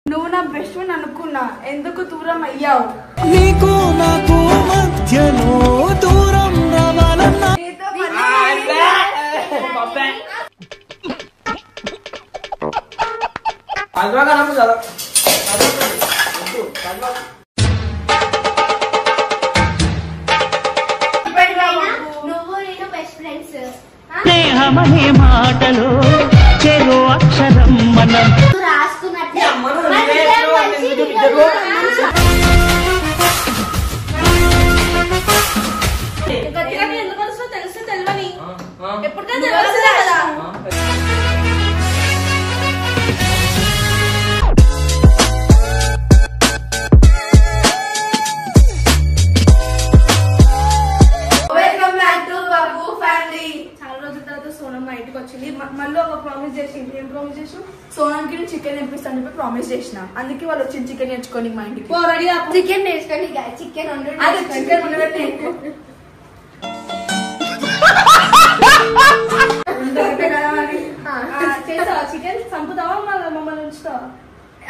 నువ్వు నా best friend అనుకున్నా, ఎందుకు దూరం అయ్యావు? నీకు నాకు మధ్యలో దూరం రావాలన్నా స్నేహమనే మాటలో చెరో అక్షరం మనం రాసుకున్నట్టే తెలుసు తెలియని ఎప్పటికైనా కదా. సోనం మా ఇంటికి వచ్చింది, మళ్ళీ ఒక ప్రామిస్ చేసింది. ఏం ప్రామిస్ చేసావు? సోనంకి నేను చికెన్ తెప్పిస్తాను చెప్పి ప్రామిస్ చేసిన, అందుకే వాళ్ళు వచ్చింది చికెన్ నేర్చుకోని మా ఇంటికి. చికెన్ నేర్చుకోని చికెన్ అదే చికెన్ ఉండబెట్టి చేస్తావా? చికెన్ చంపుతావా మమ్మల్ని ఉంచుతావా?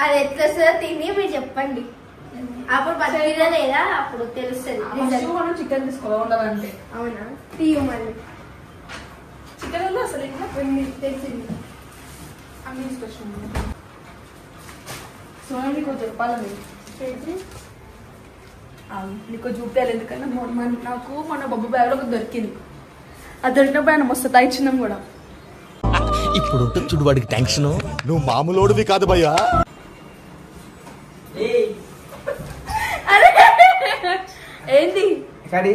అది ఎట్లా వస్తుందో తిని మీరు చెప్పండి, అప్పుడు బతికిదా లేదా అప్పుడు తెలుస్తుంది. మనం చికెన్ తీసుకోవాలి ఉండాలంటే. అవునా? తీయు మళ్ళీ చికెన్ ఉందో అసలు ఇంకా తెలిసింది అన్ని తీసుకొచ్చింది. సోనం నీకు చెప్పాలని నీకు చూపించాలి, ఎందుకంటే నాకు మన బొబ్బు బ్యాగ్ లో దొరికింది. అది దొరికినప్పుడు ఆయన మస్తు తాయిచ్చినాం కూడా. ఇప్పుడు చూడు వాడికి టెన్షన్. నువ్వు మామూలోడివి కాదు భయ్యా. ఏంటి అక్కడ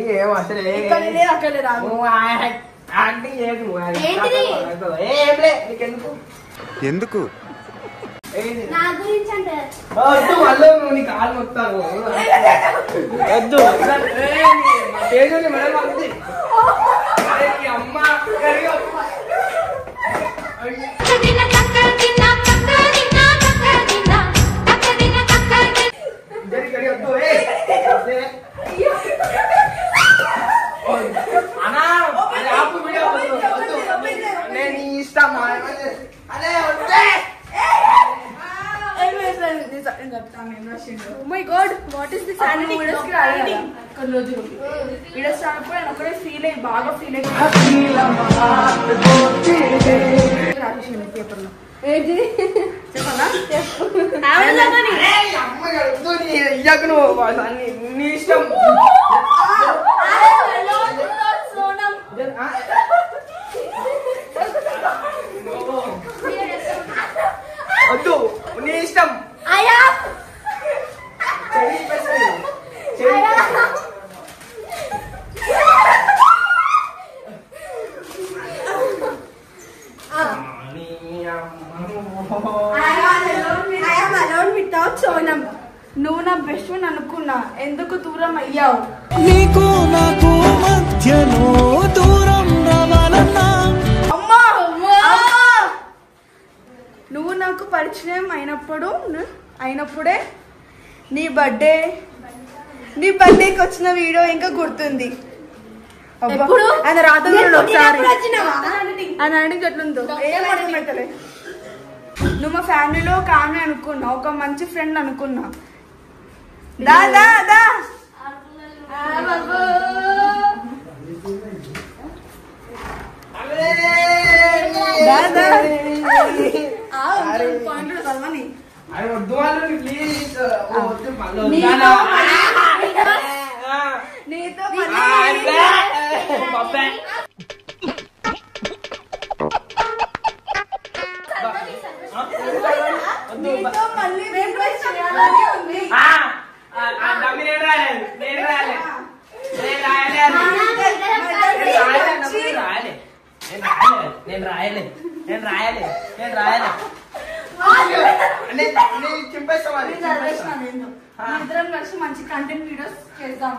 ఎందుకు నా గురించి అంటే నువ్వు నీ కాలు మొత్తాను వద్దు అమ్మ నేను ఇష్టం my God, what is this handing? కొన్ని రోజులు వీడియో స్టార్ట్ కూడా ఒకటే ఫీల్ అయ్యి బాగా ఫీల్ అయ్యి పేపర్ లో ఏంటి చెప్పనా? నీ ఇష్టం. వద్దు నీ ఇష్టం. సోనం, నువ్వు నా బెస్ట్ ఫ్రెండ్ అనుకున్నా, ఎందుకు దూరం అయ్యావు? నీకు నాకు మధ్యలో దూరం రావాలన్నా నువ్వు నాకు పరిచయం అయినప్పుడే నీ బర్త్డేకి వచ్చిన వీడియో ఇంకా గుర్తుంది. ఆయన రాత్రి ఆయన అడిగి ఎట్లుందో ఏమంటే నువ్వు మా ఫ్యామిలీలో కామె అనుకున్నా, ఒక మంచి ఫ్రెండ్ అనుకున్నా. దాదా నీతో మళ్ళీ నేను రాయలే ఇద్దరం కలిసి మంచి కంటెంట్ వీడియోస్ చేద్దాం.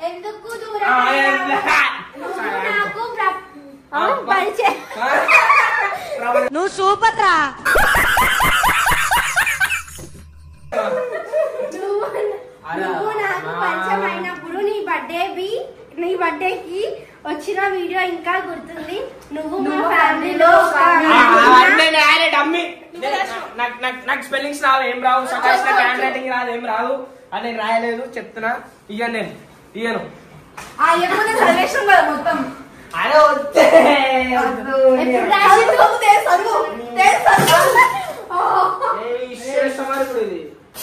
ఎందుకు నువ్వు సూపర్ రా. నువ్వు నాకు పరిచయం అయినప్పుడు నీ బర్త్డే నీ బర్త్డేకి వచ్చిన వీడియో ఇంకా గుర్తుంది. నువ్వు మా ఫ్యామిలీలో నాకు స్పెల్లింగ్స్ రావు, ఏం రావు. సకాశ్ నాకు హ్యాండ్ రైటింగ్ రాదు, ఏం రాదు. అది నేను రాయలేదు, చెప్తున్నా. ఇయ్యను నేను, ఇయ్యను. చదివేసాం కదా మొత్తం. అరే వద్దే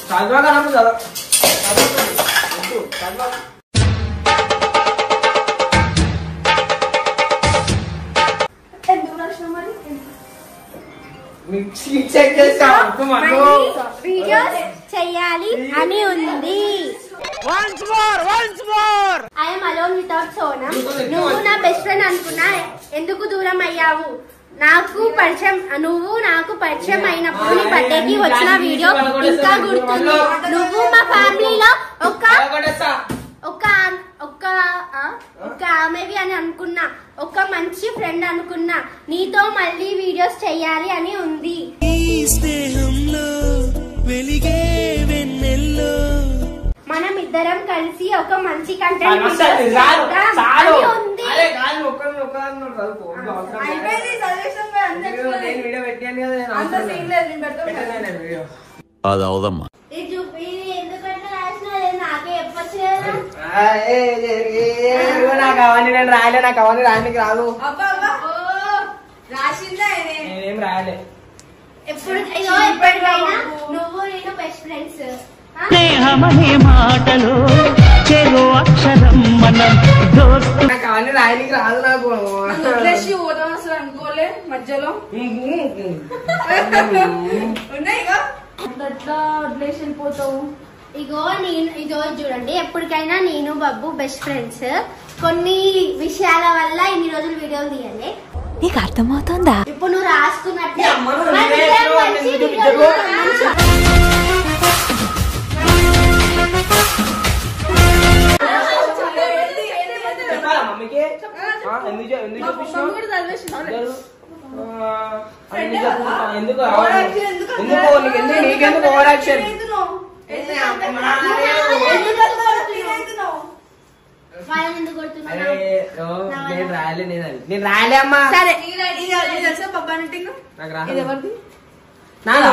చదవగా చదవ వీడియోస్ చెయ్యాలి అని ఉంది. I'm alone without Sonam. నువ్వు నా బెస్ట్ ఫ్రెండ్ అనుకున్నా, ఎందుకు దూరం అయ్యావు? నువ్వు నాకు పరిచయం అయినప్పుడు నీ బర్త్డేకి వచ్చిన వీడియో ఇంకా గుర్తుంది. నువ్వు మా ఫ్యామిలీలో ఒక్క ఆమెవి అని అనుకున్నా, ఒక మంచి ఫ్రెండ్ అనుకున్నా. నీతో మళ్ళీ వీడియోస్ చెయ్యాలి అని ఉంది. మనం ఇద్దరం కలిసి ఒక మంచి కంటెంట్ అది అవదమ్మా. నాకే చెప్పచ్చు నాకు అవన్నీ నేను రాయలే, నాకు అవన్నీ రాయడానికి రాదు. నేనేం రాయలే. ఎప్పటికైనా నువ్వు నేను బెస్ట్ ఫ్రెండ్స్. స్నేహమనే మాటలు చెరో అక్షరం మనం దోస్తు. నాకు అవన్నీ రాయడానికి రాదు. నాకు అసలు అనుకోలే మధ్యలో అట్లా వదిలేసి వెళ్ళిపోతావు. ఇగో చూడండి, ఎప్పటికైనా నేను బబ్బు బెస్ట్ ఫ్రెండ్స్. కొన్ని విషయాల వల్ల ఇన్ని రోజులు వీడియోలు తీయాలి. నీకు అర్థమవుతుందా? ఇప్పుడు నువ్వు రాసుకున్నట్టే నీకెందుకు ఓవర్ యాక్షన్? నేను రాయలే, నేను రాయలే అమ్మా. సరే నాకు రాదు. నాది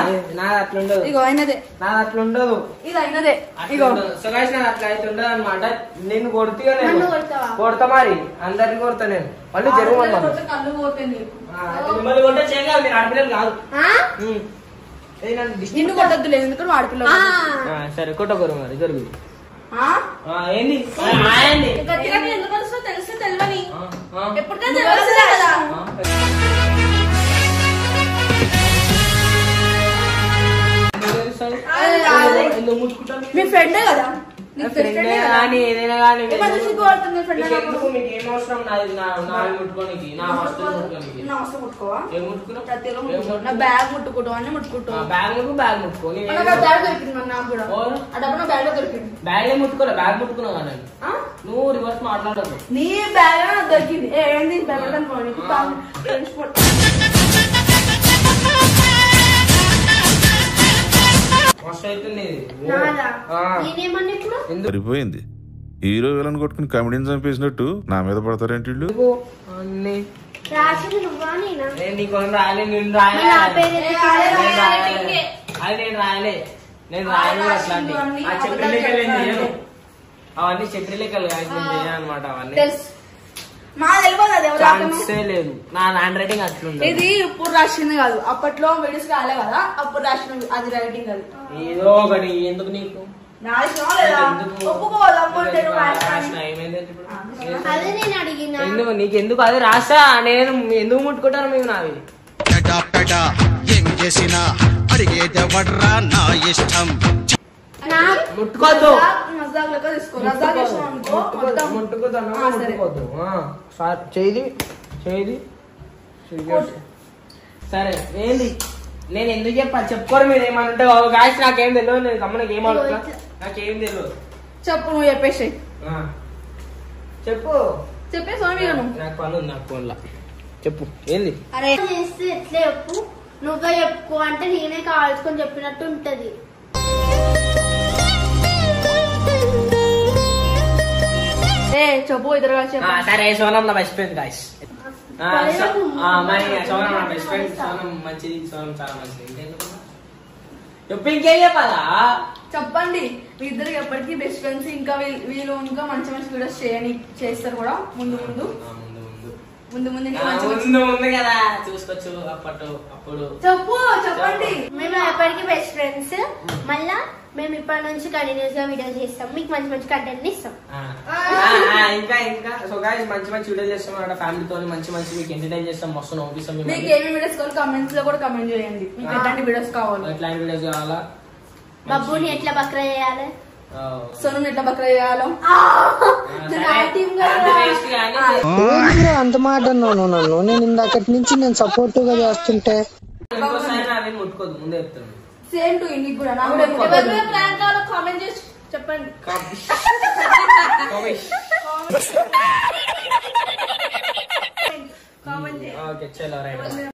అట్లుండదు. ఇగో అయినదే, నాది అట్లుండదు. ఇది అయినదే. ఇగో సుగాష్ నాది అట్లా అయితే ఉండదు అనమాట. నేను కొడుతుగా, నేను కొడతా, మరి అందరిని కొడతా నేను. మళ్ళీ జరుగు కళ్ళు పోతాయి నీకు. మిమ్మల్ని కొట్టే చేయాలి, మీరు ఆడపిల్లలు కాదు. నిన్ను కొట్టద్దులేదు, ఎందుకంటే ఆడపిల్ల. సరే కొట్టకూరు, మరి జరుగు. ఏంది ఎందుకు వస్తుందో తెలుసు తెలియని ఎప్పటికైనా తెలుస్తుంది కదా. మీ ఫ్రెండే కదా, ఏదైనా కానీ మీకు ఏం అవసరం ముట్టుకోనికి? నా వస్తువు ముట్టుకోవా? ఏం ముట్టుకున్నావు? నా బ్యాగ్ ముట్టుకుంటావు, అన్ని ముట్టుకుంటావు. బ్యాగ్ ముట్టుకో. బ్యాగ్ దొరికింది నాకు కూడా. ఆ డబ్బు నా బ్యాగ్ లో దొరికింది. బ్యాగ్ ముట్టుకోలే, బ్యాగ్ ముట్టుకున్నావు కానీ నువ్వు రివర్స్ మాట్లాడదు. నీ బ్యాగ్ దొరికింది. ఏంది బ్యాగ్ అనుకోండి. సరిపోయింది. హీరో విలన్ కొట్టుకుని కమెడీని చంపేసినట్టు నా మీద పడతారేంటి వీళ్ళు? అవన్నీ చెప్పలేకలు అనమాట. అవన్నీ లేదు. నా హ్యాండ్ రైటింగ్ అట్లుంది. ఇది ఇప్పుడు రాసింది కాదు, అప్పట్లో వీడియోస్ రాలే కదా, అప్పుడు రాసిన అది రైటింగ్. అది ఏదో ఒకటి. ఎందుకు నీకు ఎందుకు నీకెందుకు అది రాసా? నేను ఎందుకు ముట్టుకుంటాను మేము? నావి ఏమి చేసినా అడిగేది ఎవడ్రా, నా ఇష్టం. ముట్టుకోద్దు, ముట్టుకోద్దు. చేది సరే. ఏంది నేను ఎందుకు చెప్పుకోరు? మీరు ఏమంటే గాయస్ నాకేం తెలియదు, నేను గమ్మనకి ఏమడుతున్నా, నాకేం తెలియదు. చెప్పు, నువ్వు చెప్పేసి చెప్పేసి నాకు పని ఉంది, నాకు ఫోన్లో. చెప్పు ఏంది? అరే చేస్తే ఎట్లా చెప్పు, నువ్వే చెప్పుకో అంటే నేనే కావాల్సుకొని చెప్పినట్టు ఉంటది. చెప్పు ఇద్దరు సరే సోనం నా బెస్ట్ ఫ్రెండ్ గాయస్. సోనం నా బెస్ట్ ఫ్రెండ్. సోనం మంచిది, సోనం చాలా మంచిది. చెప్పు ఇంకేం చెప్పాలా? చెప్పండి. మీ ఇద్దరు ఎప్పటికీ బెస్ట్ ఫ్రెండ్స్. ఇంకా వీళ్ళు ఇంకా మంచి మంచి వీడియోస్ చేస్తారు కూడా ముందు ముందు కదా చూసుకోవచ్చు. అప్పుడు చెప్పండి. మేము ఎప్పటికీ బెస్ట్ ఫ్రెండ్స్. మళ్ళా మేము ఇప్పటి నుంచి కంటిన్యూస్ గా వీడియోస్ చేస్తాం. మీకు మంచి మంచి కంటెంట్ ఇస్తాం. ఇంకా సో గైస్ మంచి మంచి వీడియోస్ చేస్తాం అన్నమాట. ఫ్యామిలీతో మంచి మీకు ఎంటర్టైన్ చేస్తాం. మస్తు నవ్విస్తాం. మీకు ఏమి వీడియోస్ కావాలి కామెంట్స్ లో కూడా కామెంట్ చేయండి. మీకు ఎట్లాంటి వీడియోస్ కావాలి, ఎట్లాంటి వీడియోస్ కావాలా, బబ్బుని ఎట్లా బక్రా చేయాలి, సోను ఎట్లా బక్రా చేయాలో అంత మాట అన్నాను. నేను ఇందాకటి నుంచి నేను సపోర్టివ్ గా చేస్తుంటే ముట్టుకోదు ముందే చెప్తాను. సేమ్ టు ఇంటికి కూడా నాకు ప్లాన్ కావాలో కామెంట్ చేసి చెప్పండి. ఓకే చలో రైట్.